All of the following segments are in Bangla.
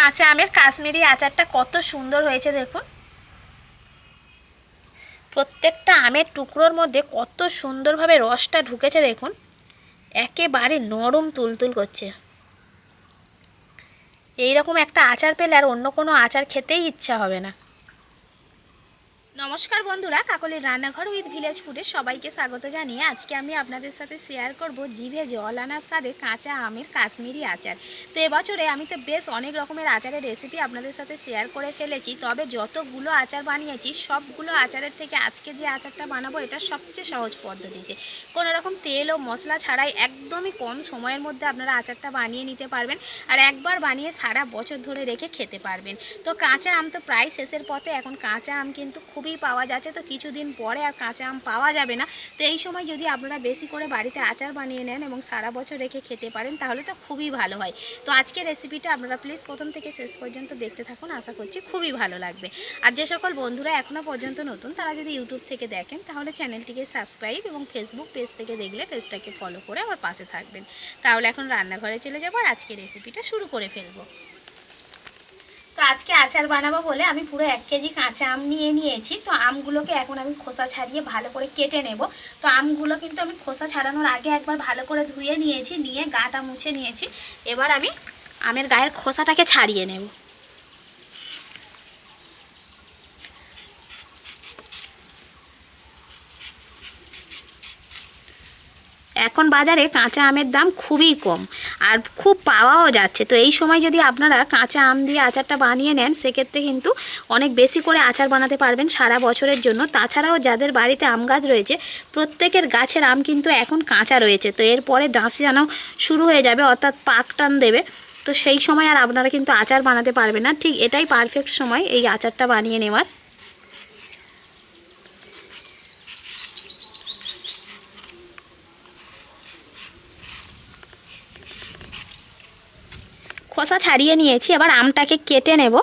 কাঁচা আমের কাশ্মীরি আচারটা কত সুন্দর হয়েছে দেখুন। প্রত্যেকটা আমের টুকরোর মধ্যে কত সুন্দরভাবে রসটা ঢুকেছে দেখুন, একেবারে নরম তুলতুল করছে। এইরকম একটা আচার পেলে আর অন্য কোনো আচার খেতেই ইচ্ছা হবে না। নমস্কার বন্ধুরা, কাকলির রান্নাঘর উইথ ভিলেজ ফুডে সবাইকে স্বাগত জানিয়ে আজকে আমি আপনাদের সাথে শেয়ার করব জিভে জল আনার স্বাদে কাঁচা আমের কাশ্মীরি আচার। তো এবছরে আমি তো বেশ অনেক রকমের আচারের রেসিপি আপনাদের সাথে শেয়ার করে ফেলেছি, তবে যতগুলো আচার বানিয়েছি সবগুলো আচারের থেকে আজকে যে আচারটা বানাবো এটা সবচেয়ে সহজ পদ্ধতিতে, কোনো রকম তেল ও মশলা ছাড়াই একদমই কম সময়ের মধ্যে আপনারা আচারটা বানিয়ে নিতে পারবেন আর একবার বানিয়ে সারা বছর ধরে রেখে খেতে পারবেন। তো কাঁচা আম তো প্রায় শেষের পথে, এখন কাঁচা আম কিন্তু খুবই পাওয়া যাচ্ছে, তো কিছুদিন পরে আর কাঁচা আম পাওয়া যাবে না। তো এই সময় যদি আপনারা বেশি করে বাড়িতে আচার বানিয়ে নেন এবং সারা বছর রেখে খেতে পারেন তাহলে তো খুবই ভালো হয়। তো আজকে রেসিপিটা আপনারা প্লিজ প্রথম থেকে শেষ পর্যন্ত দেখতে থাকুন, আশা করছি খুবই ভালো লাগবে। আর যে সকল বন্ধুরা এখনও পর্যন্ত নতুন তারা যদি ইউটিউব থেকে দেখেন তাহলে চ্যানেলটিকে সাবস্ক্রাইব এবং ফেসবুক পেজ থেকে দেখলে পেজটাকে ফলো করে আমার পাশে থাকবেন। তাহলে এখন রান্নাঘরে চলে যাবো আর আজকে রেসিপিটা শুরু করে ফেলবো। তো আজকে আচার বানাবো বলে আমি পুরো 1 কেজি কাঁচা আম নিয়ে নিয়েছি। তো আমগুলোকে এখন আমি খোসা ছাড়িয়ে ভালো করে কেটে নেব। তো আমগুলো কিন্তু আমি খোসা ছাড়ানোর আগে একবার ভালো করে ধুয়ে নিয়েছি, নিয়ে গাটা মুছে নিয়েছি। এবার আমি আমের গায়ের খোসাটাকে ছাড়িয়ে নেব। এখন বাজারে কাঁচা আমের দাম খুবই কম আর খুব পাওয়াও যাচ্ছে। তো এই সময় যদি আপনারা কাঁচা আম দিয়ে আচারটা বানিয়ে নেন সেক্ষেত্রে কিন্তু অনেক বেশি করে আচার বানাতে পারবেন সারা বছরের জন্য। তাছাড়াও যাদের বাড়িতে আম গাছ রয়েছে প্রত্যেকের গাছের আম কিন্তু এখন কাঁচা রয়েছে, তো এরপরে ডাঁশি আনাও শুরু হয়ে যাবে, অর্থাৎ পাক টান দেবে। তো সেই সময় আর আপনারা কিন্তু আচার বানাতে পারবেন না, ঠিক এটাই পারফেক্ট সময় এই আচারটা বানিয়ে নেওয়ার। খোসা ছাড়িয়ে নিয়েছি, এবার আমটাকে কেটে নেব।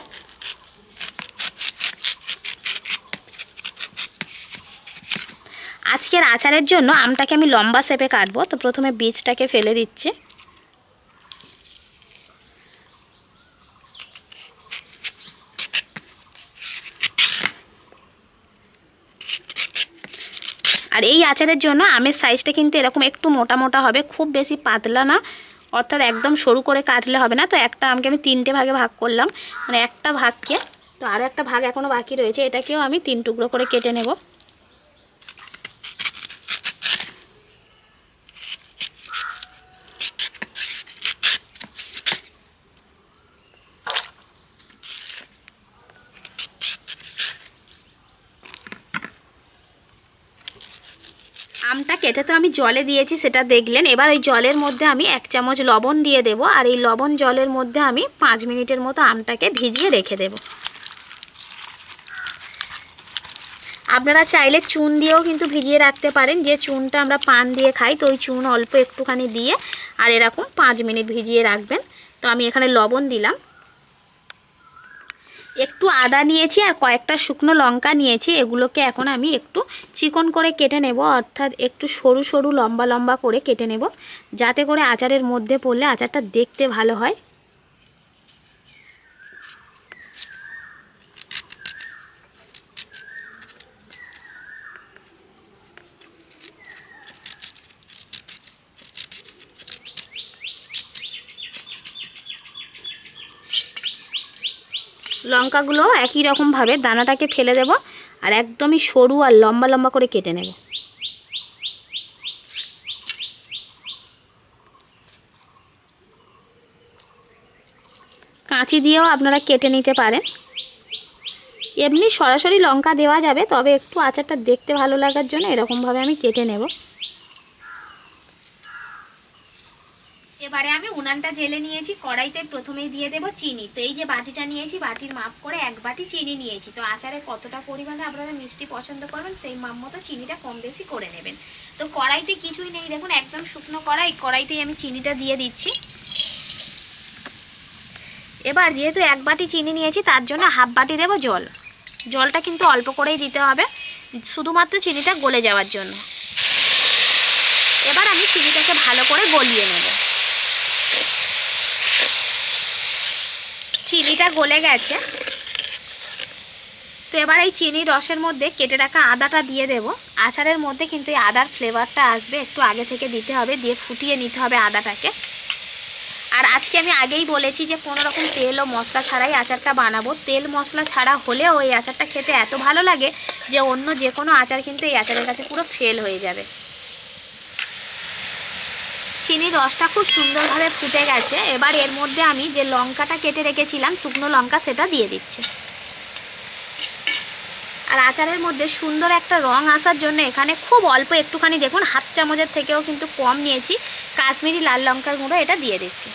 আজকের আচারের জন্য আমটাকে আমি লম্বা শেপে কাটবো। তো প্রথমে বীজটাকে ফেলে দিচ্ছি। আর এই আচারের জন্য আমের সাইজটা কিন্তু এরকম একটু মোটা মোটা হবে, খুব বেশি পাতলা না, অর্থাৎ একদম সরু করে কাটলে হবে না। তো একটা আমকে আমি 3টে ভাগে ভাগ করলাম, মানে একটা ভাগকে, তো আরও একটা ভাগ এখনও বাকি রয়েছে, এটাকেও আমি 3 টুকরো করে কেটে নেব। আমটা কেটে তো আমি জলে দিয়েছি, সেটা দেখলেন। এবার এই জলের মধ্যে আমি 1 চামচ লবণ দিয়ে দেব, আর এই লবণ জলের মধ্যে আমি 5 মিনিটের মতো আমটাকে ভিজিয়ে রেখে দেব। আপনারা চাইলে চুন দিয়েও কিন্তু ভিজিয়ে রাখতে পারেন, যে চুনটা আমরা পান দিয়ে খাই, তো ওই চুন অল্প একটুখানি দিয়ে আর এরকম 5 মিনিট ভিজিয়ে রাখবেন। তো আমি এখানে লবণ দিলাম, একটু আদা নিয়েছি আর কয়েকটা শুকনো লঙ্কা নিয়েছি। এগুলোকে এখন আমি একটু চিকন করে কেটে নেব, অর্থাৎ একটু সরু সরু লম্বা লম্বা করে কেটে নেব, যাতে করে আচারের মধ্যে পড়লে আচারটা দেখতে ভালো হয়। লঙ্কাগুলো একই রকমভাবে দানাটাকে ফেলে দেব আর একদমই সরু আর লম্বা লম্বা করে কেটে নেব। কাঁচি দিয়েও আপনারা কেটে নিতে পারেন, এমনি সরাসরি লঙ্কা দেওয়া যাবে, তবে একটু আচারটা দেখতে ভালো লাগার জন্য এরকমভাবে আমি কেটে নেব। এবারে আমি উনানটা জেলে নিয়েছি, কড়াইতে প্রথমেই দিয়ে দেব চিনি। তো এই যে বাটিটা নিয়েছি, বাটির মাপ করে 1 বাটি চিনি নিয়েছি। তো আচারে কতটা পরিমাণে আপনারা মিষ্টি পছন্দ করবেন সেই মাপ মতো চিনিটা কম বেশি করে নেবেন। তো কড়াইতে কিছুই নেই, দেখুন একদম শুকনো কড়াই, কড়াইতেই আমি চিনিটা দিয়ে দিচ্ছি। এবার যেহেতু 1 বাটি চিনি নিয়েছি তার জন্য হাফ বাটি দেব জল। জলটা কিন্তু অল্প করেই দিতে হবে, শুধুমাত্র চিনিটা গলে যাওয়ার জন্য। এবার আমি চিনিটাকে ভালো করে গলিয়ে নেব। চিনিটা গলে গেছে। তো এবার এই চিনির রসের মধ্যে কেটে রাখা আদাটা দিয়ে দেব। আচারের মধ্যে কিন্তু এই আদার ফ্লেভারটা আসবে, একটু আগে থেকে দিতে হবে, দিয়ে ফুটিয়ে নিতে হবে আদাটাকে। আর আজকে আমি আগেই বলেছি যে কোনো রকম তেল ও মশলা ছাড়াই আচারটা বানাবো। তেল মশলা ছাড়া হলেও এই আচারটা খেতে এত ভালো লাগে যে অন্য যে কোনো আচার কিন্তু এই আচারের কাছে পুরো ফেল হয়ে যাবে। চিনির রসটা খুব সুন্দরভাবে ফুটে গেছে। এবার এর মধ্যে আমি যে লঙ্কাটা কেটে রেখেছিলাম শুকনো লঙ্কা, সেটা দিয়ে দিচ্ছি। আর আচারের মধ্যে সুন্দর একটা রং আসার জন্য এখানে খুব অল্প একটুখানি, দেখুন হাফ চামচের থেকেও কিন্তু কম নিয়েছি, কাশ্মীরি লাল লঙ্কার গুঁড়ো এটা দিয়ে দিচ্ছি।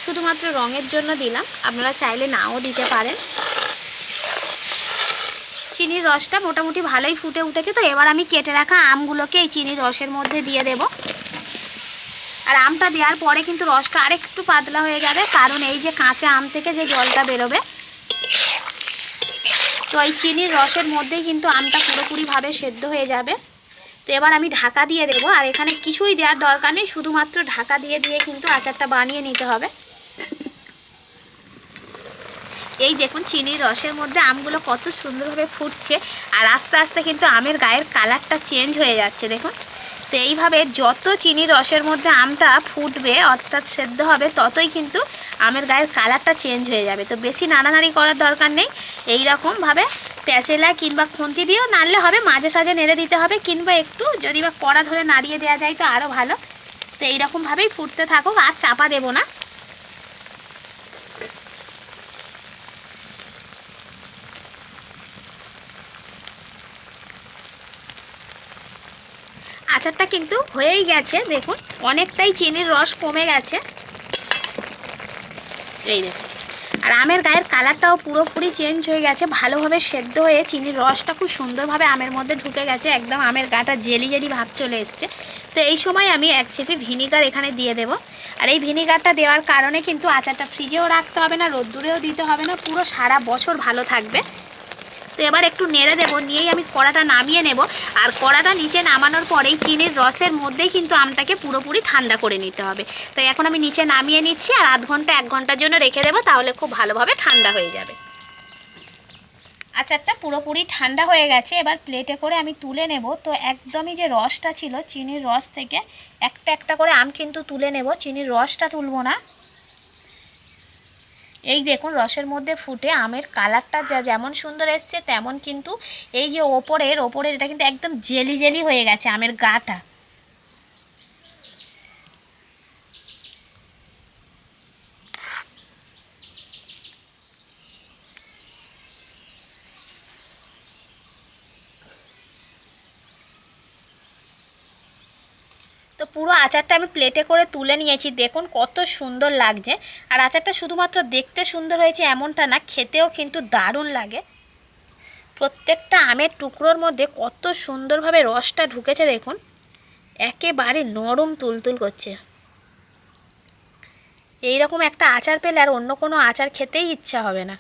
শুধুমাত্র রঙের জন্য দিলাম, আপনারা চাইলে নাও দিতে পারেন। চিনির রসটা মোটামুটি ভালোই ফুটে উঠেছে। তো এবার আমি কেটে রাখা আমগুলোকে এই চিনির রসের মধ্যে দিয়ে দেব। আর আমটা দেওয়ার পরে কিন্তু রসটা আরেকটু পাতলা হয়ে যাবে, কারণ এই যে কাঁচা আম থেকে যে জলটা বেরোবে, তো এই চিনির রসের মধ্যেই কিন্তু আমটা পুরোপুরিভাবে সেদ্ধ হয়ে যাবে। তো এবার আমি ঢাকা দিয়ে দেবো। আর এখানে কিছুই দেওয়ার দরকার নেই, শুধুমাত্র ঢাকা দিয়ে দিয়ে কিন্তু আচারটা বানিয়ে নিতে হবে। এই দেখুন চিনির রসের মধ্যে আমগুলো কত সুন্দরভাবে ফুটছে, আর আস্তে আস্তে কিন্তু আমের গায়ের কালারটা চেঞ্জ হয়ে যাচ্ছে, দেখুন। তো এইভাবে যত চিনির রসের মধ্যে আমটা ফুটবে, অর্থাৎ সেদ্ধ হবে, ততই কিন্তু আমের গায়ের কালারটা চেঞ্জ হয়ে যাবে। তো বেশি নাড়ানাড়ি করার দরকার নেই, এই রকমভাবে প্যাচেলা কিংবা খুন্তি দিয়েও নাড়লে হবে, মাঝে সাঝে নেড়ে দিতে হবে, কিংবা একটু যদি বা কড়া ধরে নাড়িয়ে দেওয়া যায় তো আরও ভালো। তো এইরকমভাবেই ফুটতে থাকুক, আর চাপা দেবো না। আচারটা কিন্তু হয়েই গেছে, দেখুন অনেকটাই চিনির রস কমে গেছে, এই দেখুন। আর আমের গায়ের কালারটাও পুরোপুরি চেঞ্জ হয়ে গেছে, ভালোভাবে সেদ্ধ হয়ে চিনির রসটা খুব সুন্দরভাবে আমের মধ্যে ঢুকে গেছে, একদম আমের গাটা জেলি জেলি ভাব চলে এসছে। তো এই সময় আমি 1 চিপি ভিনিগার এখানে দিয়ে দেব। আর এই ভিনিগারটা দেওয়ার কারণে কিন্তু আচারটা ফ্রিজেও রাখতে হবে না, রোদ্দুরেও দিতে হবে না, পুরো সারা বছর ভালো থাকবে। তো এবার একটু নেড়ে দেবো, নিয়েই আমি কড়াটা নামিয়ে নেব। আর কড়াটা নিচে নামানোর পরেই চিনির রসের মধ্যেই কিন্তু আমটাকে পুরোপুরি ঠান্ডা করে নিতে হবে। তাই এখন আমি নিচে নামিয়ে নিচ্ছি, আর আধ ঘন্টা 1 ঘন্টার জন্য রেখে দেবো, তাহলে খুব ভালোভাবে ঠান্ডা হয়ে যাবে। আচারটা পুরোপুরি ঠান্ডা হয়ে গেছে, এবার প্লেটে করে আমি তুলে নেব। তো একদমই যে রসটা ছিল চিনির রস থেকে একটা একটা করে আম কিন্তু তুলে নেব, চিনির রসটা তুলব না। এই দেখুন রসের মধ্যে ফুটে আমের কালারটা যেমন সুন্দর এসছে, তেমন কিন্তু এই যে ওপরের এটা কিন্তু একদম জেলি জেলি হয়ে গেছে আমের গাটা। তো পুরো আচারটা আমি প্লেটে করে তুলে নিয়েছি, দেখুন কত সুন্দর লাগছে। আর আচারটা শুধুমাত্র দেখতে সুন্দর হয়েছে এমনটা না, খেতেও কিন্তু দারুণ লাগে। প্রত্যেকটা আমের টুকরোর মধ্যে কত সুন্দরভাবে রসটা ঢুকেছে, দেখুন একেবারে নরম তুলতুল করছে। এইরকম একটা আচার পেলে আর অন্য কোনো আচার খেতেই ইচ্ছা হবে না।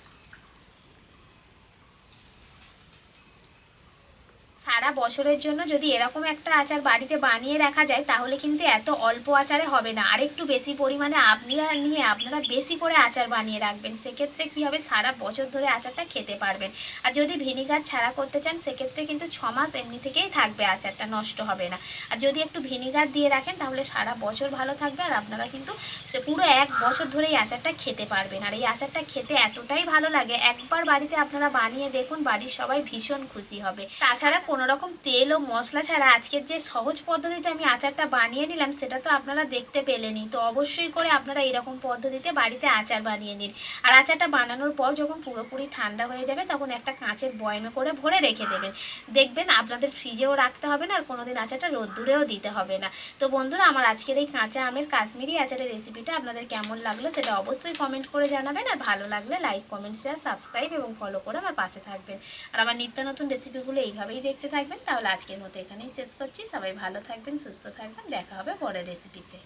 সারা বছরের জন্য যদি এরকম একটা আচার বাড়িতে বানিয়ে রাখা যায়, তাহলে কিন্তু এত অল্প আচারে হবে না, আর একটু বেশি পরিমাণে আপনি নিয়ে আপনারা বেশি করে আচার বানিয়ে রাখবেন। সেক্ষেত্রে কী হবে, সারা বছর ধরে আচারটা খেতে পারবেন। আর যদি ভিনিগার ছাড়া করতে চান, সেক্ষেত্রে কিন্তু 6 মাস এমনি থেকেই থাকবে, আচারটা নষ্ট হবে না। আর যদি একটু ভিনিগার দিয়ে রাখেন, তাহলে সারা বছর ভালো থাকবে, আর আপনারা কিন্তু সে পুরো 1 বছর ধরে এই আচারটা খেতে পারবেন। আর এই আচারটা খেতে এতটাই ভালো লাগে, একবার বাড়িতে আপনারা বানিয়ে দেখুন, বাড়ির সবাই ভীষণ খুশি হবে। তাছাড়া কোনো রকম তেল ও মশলা ছাড়া আজকের যে সহজ পদ্ধতিতে আমি আচারটা বানিয়ে নিলাম, সেটা তো আপনারা দেখতে পেলেনই। তো অবশ্যই করে আপনারা এরকম পদ্ধতিতে বাড়িতে আচার বানিয়ে নিন। আর আচারটা বানানোর পর যখন পুরোপুরি ঠান্ডা হয়ে যাবে, তখন একটা কাঁচের বয়ামে করে ভরে রেখে দেবেন। দেখবেন আপনাদের ফ্রিজেও রাখতে হবে না, আর কোনোদিন আচারটা রোদ্দুরেও দিতে হবে না। তো বন্ধুরা, আমার আজকের এই কাঁচা আমের কাশ্মীরি আচারের রেসিপিটা আপনাদের কেমন লাগলো সেটা অবশ্যই কমেন্ট করে জানাবেন। আর ভালো লাগলে লাইক, কমেন্ট, শেয়ার, সাবস্ক্রাইব এবং ফলো করে আমার পাশে থাকবেন। আর আমার নিত্য নতুন রেসিপিগুলো এইভাবেই দেখতে থাকবেন। তাহলে আজকের মতো এখানেই শেষ করছি। সবাই ভালো থাকবেন, সুস্থ থাকবেন, দেখা হবে পরের রেসিপিতে।